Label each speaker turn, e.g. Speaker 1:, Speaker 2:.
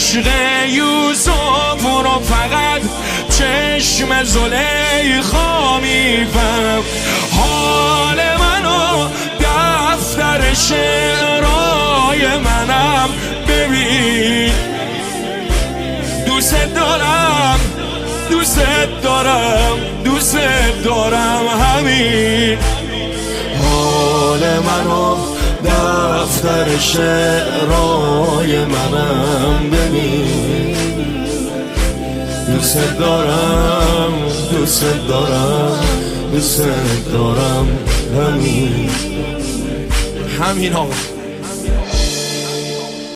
Speaker 1: عشق یوسف رو فقط چشم زلیخا میفهم. حال منو دفتر شعرهای منم ببین. دوست دارم دوست دارم دوست دارم همین. حال منو دفتر شعرهای منم ببین. دوست دارم دوست دارم دوست دارم همین. همین آقا.